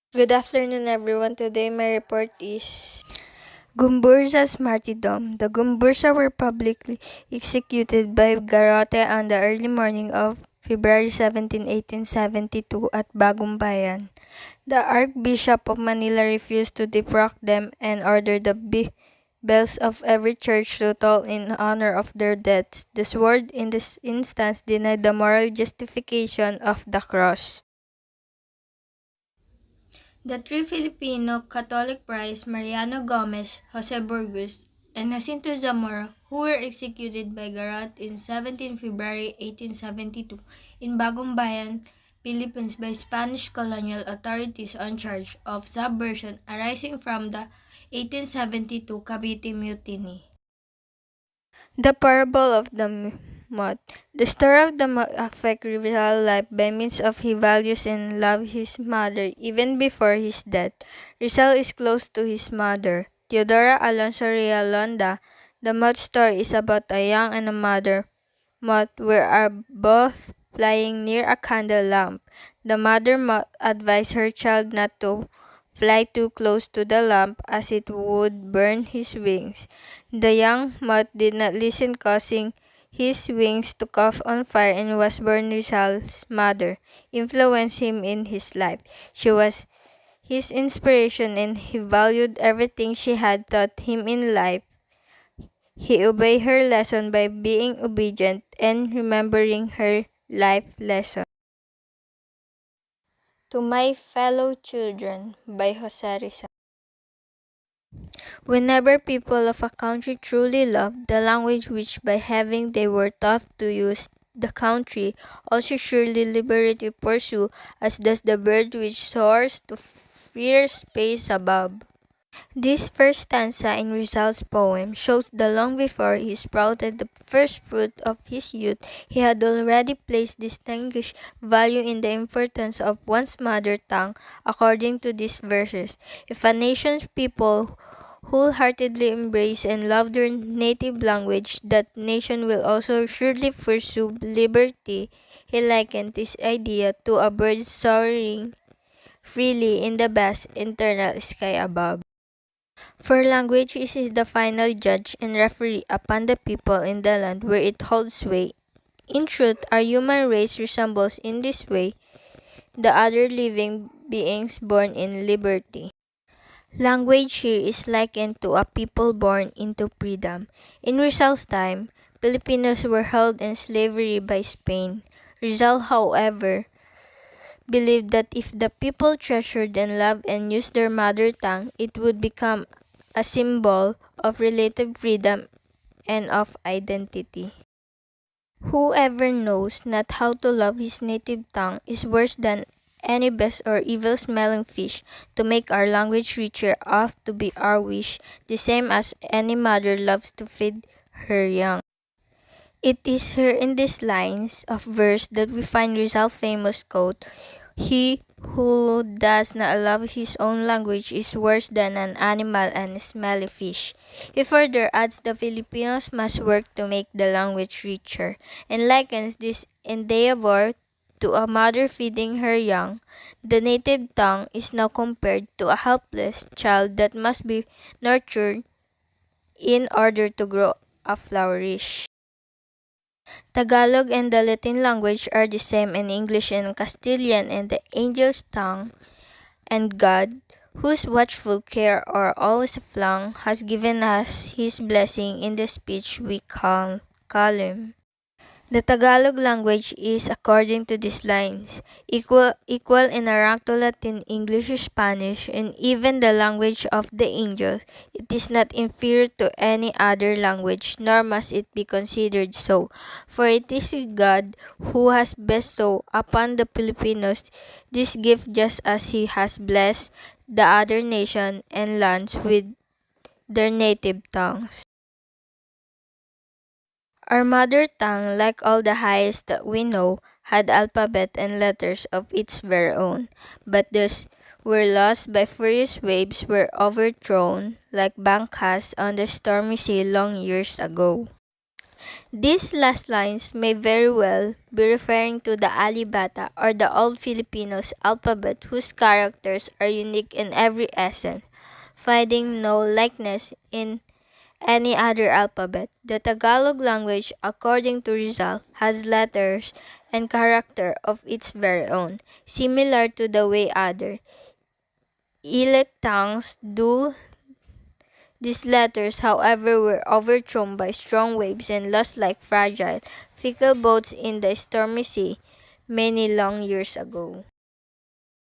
Good afternoon, everyone. Today, my report is GOMBURZA'S Martyrdom. The Gomburza were publicly executed by garrote on the early morning of February 17, 1872 at Bagong Bayan. The Archbishop of Manila refused to defrock them and ordered the bells of every church to toll in honor of their deaths. The sword in this instance denied the moral justification of the cross. The three Filipino Catholic priests Mariano Gomez, Jose Burgos, and Jacinto Zamora, who were executed by garrote in 17 February 1872 in Bagong Bayan, Philippines by Spanish colonial authorities on charge of subversion arising from the 1872 Cavite Mutiny. The parable of the moth. The story of the moth affects Rizal's life by means of he values and loves his mother even before his death. Rizal is close to his mother, Teodora Alonso Realonda. The moth story is about a young and a mother moth are both flying near a candle lamp. The mother moth advised her child not to fly too close to the lamp as it would burn his wings. The young moth did not listen, causing his wings to catch on fire and was born. Rizal's mother influenced him in his life. She was his inspiration and he valued everything she had taught him in life. He obeyed her lesson by being obedient and remembering her life lesson. To My Fellow Children by Jose Rizal. Whenever people of a country truly love the language which by having they were taught to use, the country also surely liberty pursue, as does the bird which soars to freer space above. This first stanza in Rizal's poem shows that long before he sprouted the first fruit of his youth, he had already placed distinguished value in the importance of one's mother tongue. According to these verses, if a nation's people wholeheartedly embrace and love their native language, that nation will also surely pursue liberty. He likened this idea to a bird soaring freely in the vast eternal sky above. For language is the final judge and referee upon the people in the land where it holds sway. In truth, our human race resembles in this way the other living beings born in liberty. Language here is likened to a people born into freedom. In Rizal's time, Filipinos were held in slavery by Spain. Rizal, however, believed that if the people treasured and loved and used their mother tongue, it would become a symbol of relative freedom and of identity. Whoever knows not how to love his native tongue is worse than any best or evil-smelling fish. To make our language richer ought to be our wish, the same as any mother loves to feed her young. It is here in these lines of verse that we find Rizal's famous quote, "He who does not love his own language is worse than an animal and a smelly fish." He further adds the Filipinos must work to make the language richer, and likens this endeavor to a mother feeding her young. The native tongue is now compared to a helpless child that must be nurtured in order to grow a flourish. Tagalog and the Latin language are the same in English and Castilian and the angel's tongue, and God, whose watchful care are always flung, has given us his blessing in the speech we call him. The Tagalog language is, according to these lines, equal in a rank to Latin, English, Spanish, and even the language of the angels. It is not inferior to any other language, nor must it be considered so, for it is God who has bestowed upon the Filipinos this gift just as he has blessed the other nations and lands with their native tongues. Our mother tongue, like all the highest that we know, had alphabet and letters of its very own, but these were lost by furious waves, were overthrown like bank casts on the stormy sea long years ago. These last lines may very well be referring to the Alibata or the Old Filipinos alphabet whose characters are unique in every essence, finding no likeness in any other alphabet. The Tagalog language, according to Rizal, has letters and character of its very own, similar to the way other Ilek tongues do. These letters, however, were overthrown by strong waves and lost like fragile, fickle boats in the stormy sea many long years ago.